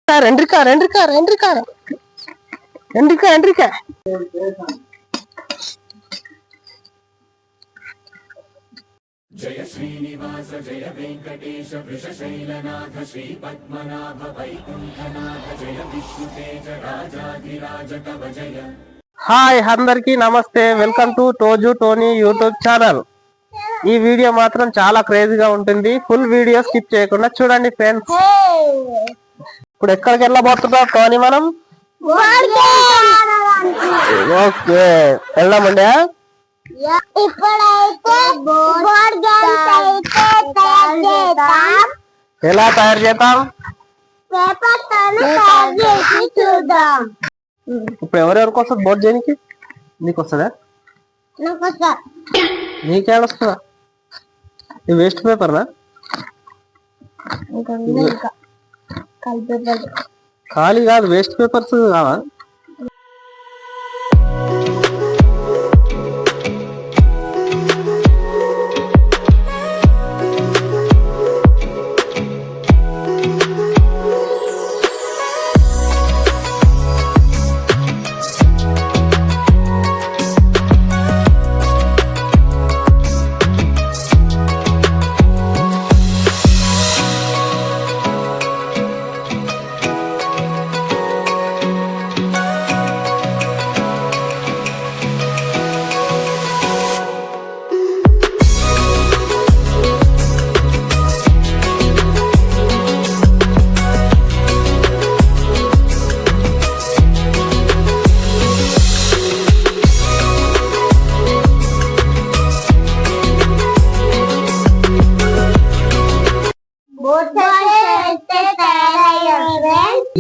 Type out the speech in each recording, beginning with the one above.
Enrica. जय श्रीनिवास जय वेंकटेश वृषशैलनाथ श्री पद्मनाभ वैकुंठनाथ जय विष्णुतेज राजाधिराज कव जय। హాయ్ అందరికి నమస్తే, welcome to Toju Tony YouTube channel. ఈ వీడియో మాత్రం చాలా క్రేజీగా ఉంటుంది, ఫుల్ వీడియో స్కిప్ చేయకుండా చూడండి ఫ్రెండ్స్. ఇప్పుడు ఎక్కడికి వెళ్ళబోతున్నాం టోనీ మనం? ఓకే వెళ్దామండి. ఎలా తయారు చేద్దాం? ఇప్పుడు ఎవరెవరికి వస్తుంది బోర్డు చేయడానికి? నీకు వస్తుందా? నీకేడ వస్తుందా? ఇది వేస్ట్ పేపర్నా? ఖాళీ కాదు, వేస్ట్ పేపర్స్ కావా?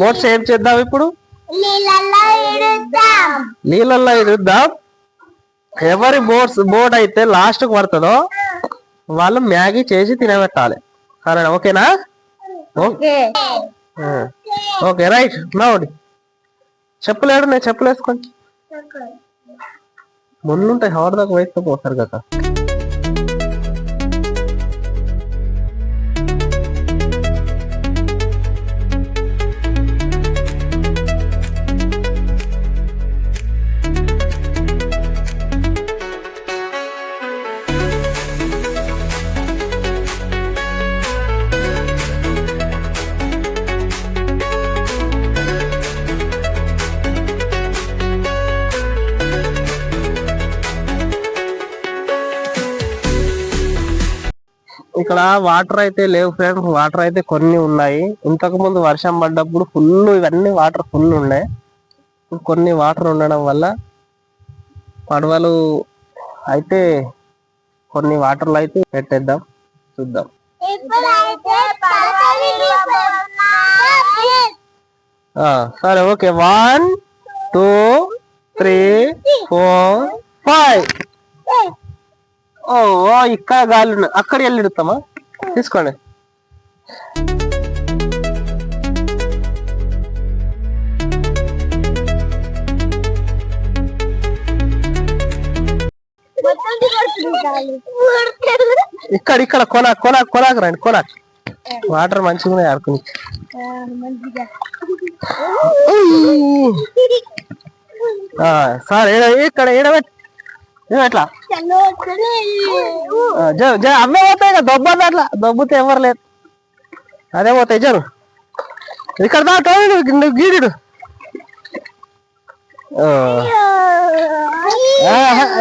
బోట్స్ ఏం చేద్దాం ఇప్పుడు? నీళ్ళల్లో ఇరుద్దాం. ఎవరి బోట్ అయితే లాస్ట్ కు పడుతుందో వాళ్ళు మ్యాగీ చేసి తినబెట్టాలి, సరేనా? ఓకేనా? Okay right. నవ్వండి. చెప్పులేడు, నేను చెప్పులు వేసుకోండి. ముందుంటాయి, హవర్ దాకా వేసుకోపోతారు కదా. ఇక్కడ వాటర్ అయితే లేవు ఫ్రెండ్స్, వాటర్ అయితే కొన్ని ఉన్నాయి. ఇంతకు ముందు వర్షం పడ్డప్పుడు ఫుల్ ఇవన్నీ వాటర్ ఫుల్ ఉండే, కొన్ని వాటర్ ఉండడం వల్ల పడవలు అయితే కొన్ని వాటర్లు అయితే పెట్టేద్దాం, చూద్దాం. సరే ఓకే, 1 2 3 4 5. ఓ ఇక్కడ గాలి ఉన్నాయి, అక్కడ వెళ్ళి ఇడుతామా? తీసుకోండి. ఇక్కడ కొనాకు రండి, కొనాకు. వాటర్ మంచిగా ఉన్నాయి ఆడుకుని. సార్ ఇక్కడ ఏడబెట్టి ఎట్లా అవే పోతాయి కదా, దొబ్బది అట్లా దొబ్బుతే ఎవరు లేదు, అదే పోతాయి. జరు ఇక్కడ దాకా గీడు.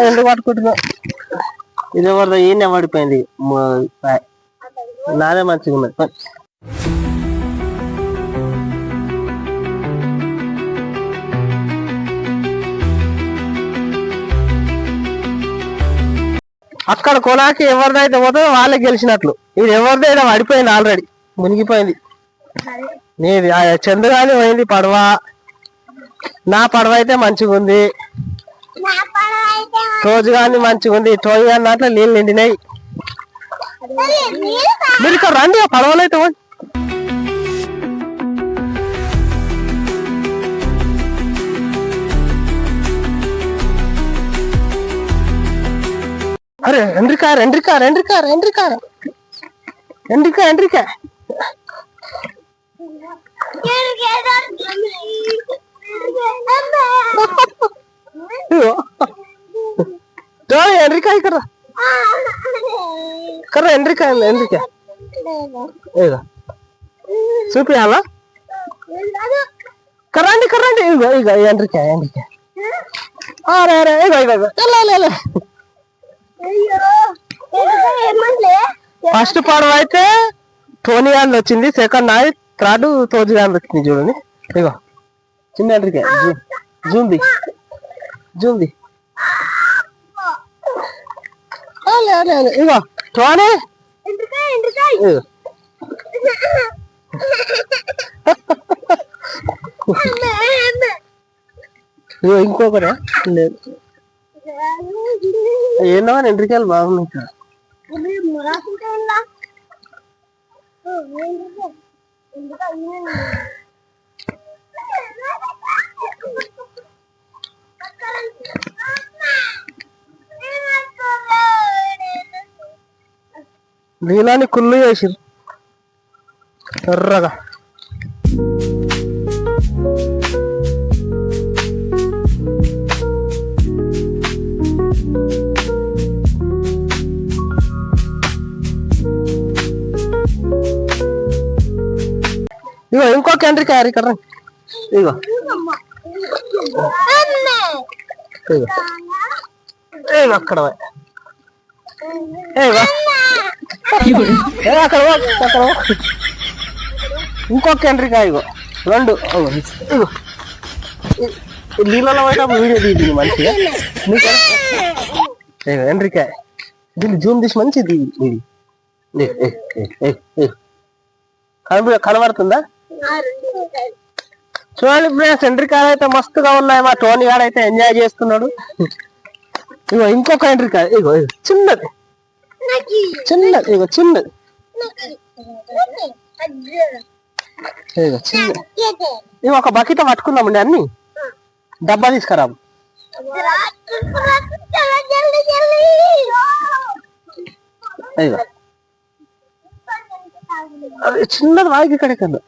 ఎందుకు పట్టుకుంటున్నావు? ఇది ఎవరిదో, ఈయన పడిపోయింది. నాదే మంచిగా ఉన్నది. అక్కడ కొనాకి ఎవరిదైతే పోతుందో వాళ్ళే గెలిచినట్లు. ఇది ఎవరిదైనా పడిపోయింది, ఆల్రెడీ మునిగిపోయింది. నీది చంద్రగాని పోయింది పడవ, నా పడవ అయితే మంచిగా ఉంది, రోజు కానీ మంచిగా ఉంది. టోయి అన్నట్లు నీళ్ళు నిండినాయి. మీరు ఇక్కడ రండి, ఆ పడవలు అయితే అరే ఎండ్రికా. ఎండ్రికాయ కర్ర కర్ర ఎండ్రికాయ ఎండ్రికాయ ఇక చూపియాలా కర్రండి కర్రండి ఇగో ఇక ఎండ్రికాయ ఎండ్రికాయ అరే అరే ఇగో ఇగో ఇగో ఫస్ట్ పడవ అయితే టోనీ గాండ్ వచ్చింది, సెకండ్ నాయి, థర్డ్ తోజు గాండ్ వచ్చింది. చూడండి ఇగో చిన్న ఎండ్రికాయ జూమ్ది జూమ్ది ఇగో టోనీ ఇగో ఇంకొకరా లేదు ఏందో ఎండ్రికాయలు బాగున్నాయి ఇక్కడ. నీలాని కుళ్ళు చేసిరు ఎర్రగా. ఇగో ఇంకొక ఎండ్రికాయ ఇక్కడ ఇగో అక్కడ అక్కడ ఇంకొక ఎండ్రికాయ ఇగో రెండు ఇగో నీళ్ళలో పోయినప్పుడు వీడియో తీసింది మంచిగా ఇగో ఎండ్రికాయ దీన్ని జూమ్ తీసి మంచిది ఇది కనబడుతుందా? చూడండి ఫ్రెండ్స్ ఎండ్రికాయలు అయితే మస్తుగా ఉన్నాయి. మా టోనీ గాడు అయితే ఎంజాయ్ చేస్తున్నాడు. ఇగో ఇంకొక ఎండ్రికాయ ఇగో చిన్నది చిన్నది ఇగో చిన్నది ఇగో చిన్నది. ఇవి ఒక బకెట్ పట్టుకుందామండి, అన్ని డబ్బా తీసుకురాము. ఇగో అది చిన్నది వాయికి ఇక్కడ కన్నా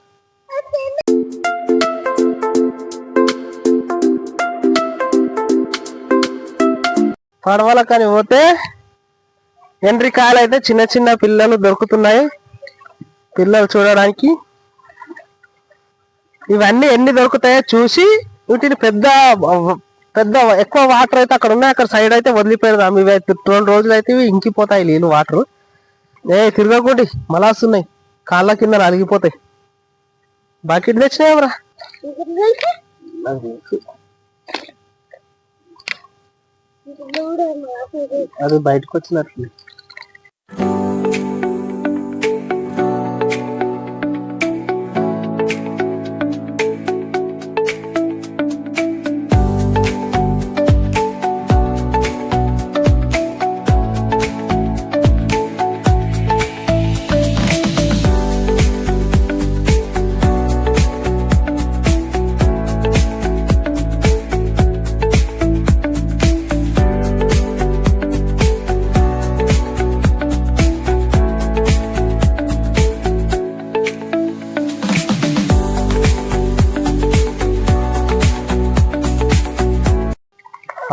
పడవల కానీ పోతే ఎండ్రికాయలు అయితే చిన్న చిన్న పిల్లలు దొరుకుతున్నాయి పిల్లలు చూడడానికి. ఇవన్నీ ఎన్ని దొరుకుతాయో చూసి వీటిని పెద్ద పెద్ద ఎక్కువ వాటర్ అయితే అక్కడ ఉన్నాయి, అక్కడ సైడ్ అయితే వదిలిపెడదాం. ఇవి అయితే 2 రోజులు అయితే ఇవి ఇంకిపోతాయి నీళ్ళు వాటర్. తిరగకూడి మలాస్తున్నాయి, కాళ్ళ కింద అలిగిపోతాయి. బకెట్ తెచ్చినాయమరా అది బయటకు వచ్చినట్లు.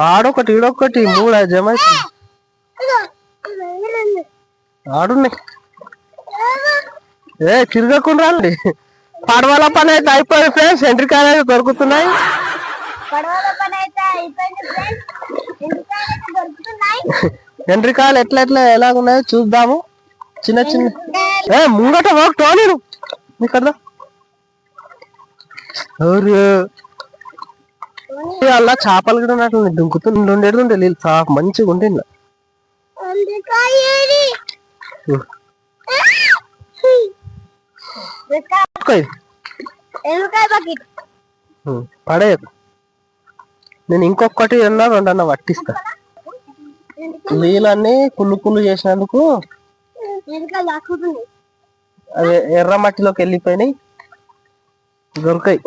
ఆడొకటి ఈడొకటి 3 జమ ఆడున్నాయి. తిరగకుండా రండి. పడవల పని అయితే అయిపోయింది ఫ్రెండ్స్, ఎండ్రికాయలు అయితే దొరుకుతున్నాయి. ఎండ్రికాయలు ఎట్లా ఎట్లా ఎలాగున్నాయో చూద్దాము. చిన్న చిన్న ముంగట టోనీ ఇక్కడ అలా చేపలు కూడా ఉన్నట్టు దుంకుతుండే నీళ్ళు చాప మంచిగా ఉంటుండ. పడేయదు, నేను ఇంకొకటి 2 పట్టిస్తా. నీళ్ళన్నీ కుళ్ళు చేసినందుకు అదే ఎర్ర మట్టిలోకి వెళ్ళిపోయినాయి, దొరకాయి.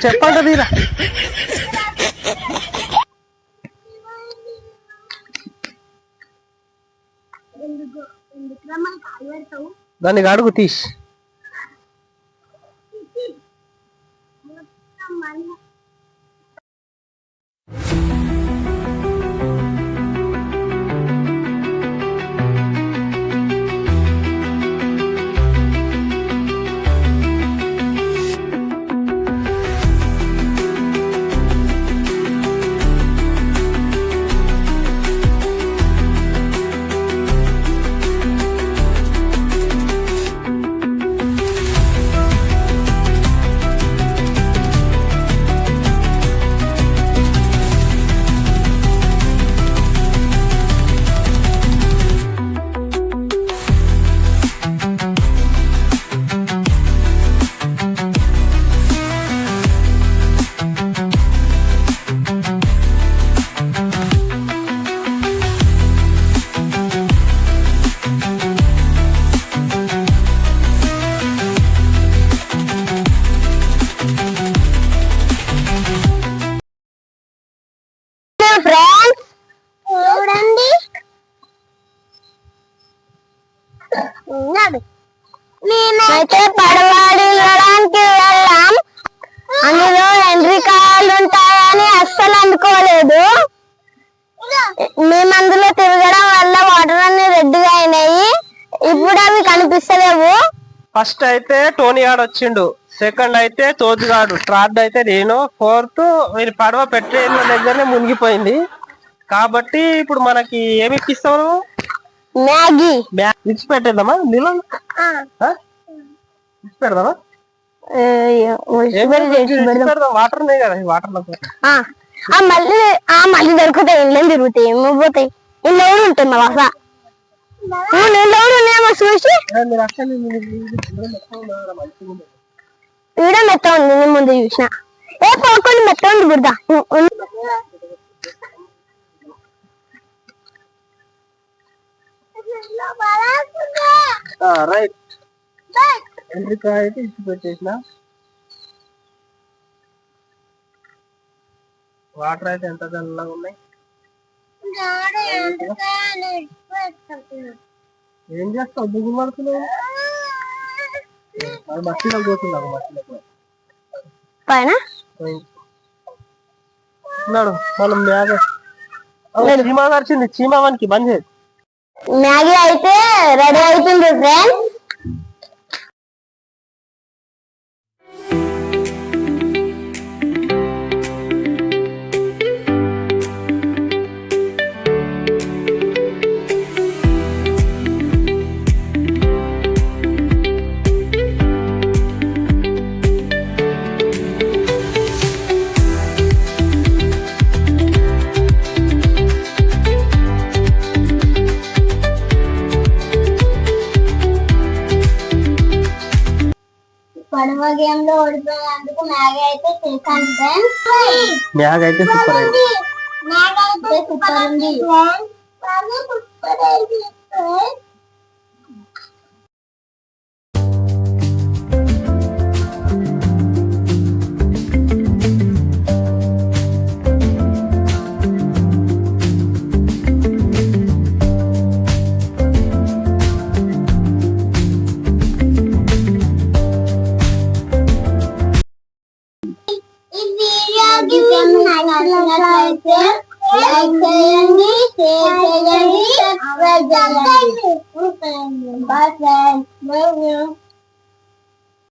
చెప్పండి తీరా. దాన్ని అడుగు తీసి. మేమైతే పడవాడి వెళ్ళడానికి వెళ్ళాం. అందులో ఎంట్రీ కార్డులు ఉంటాయని అస్సలు అనుకోలేదు. మేము అందులో తిరగడం వల్ల వాటర్ అన్ని రెడ్గా అయినాయి. ఇప్పుడు అవి కనిపిస్తలేవు. ఫస్ట్ అయితే టోనీ గాడు వచ్చిండు, సెకండ్ అయితే తోజుగాడు, థర్డ్ అయితే నేను, ఫోర్త్ మీరు పడవ పెట్టే దగ్గరనే మునిగిపోయింది. కాబట్టి ఇప్పుడు మనకి ఏమి ఇప్పిస్తావు? మ్యాగీ విడిచి పెట్టేద్దామా? నీళ్ళు విడిచి పెడదామా? వాటర్ ఉన్నాయి కదా, వాటర్ లో మళ్ళీ దొరుకుతాయి. ఇళ్ళేం తిరుగుతాయి, ఏమో పోతాయి. ఇల్లు ఎవరు ఉంటున్నా వాస చూసి ఈడ మెత్త ఉంది. నేను ముందు చూసిన పోకుండా మెత్త ఉంది గుర్దా. రైట్ ఎంట్రీ అయితే ఇచ్చి పెట్టేసిన. వాటర్ అయితే ఎంత చల్లగా ఉన్నాయి. ఏం చేస్తావు? దిగులు పడుతున్నావు. మట్టిలో పోతున్నావు. మట్టిలో పైన మనం మ్యాగీ చీమా నడిచింది. చీమా మనకి బంద్ చేసి మ్యాగీ అయితే రెడీ అవుతుంది ఫ్రెండ్స్. పడవ గేమ్ లో ఓడిపోయినందుకు మ్యాగీ అయితే చేశాను ఫ్రెండ్స్. మ్యాగీ అయితే సూపర్ అయింది. సూపర్ ఉంది. నచ్చినట్లయితే లైక్ చేయండి, షేర్ చేయండి, సబ్స్క్రైబ్ చేయండి. Bye friends.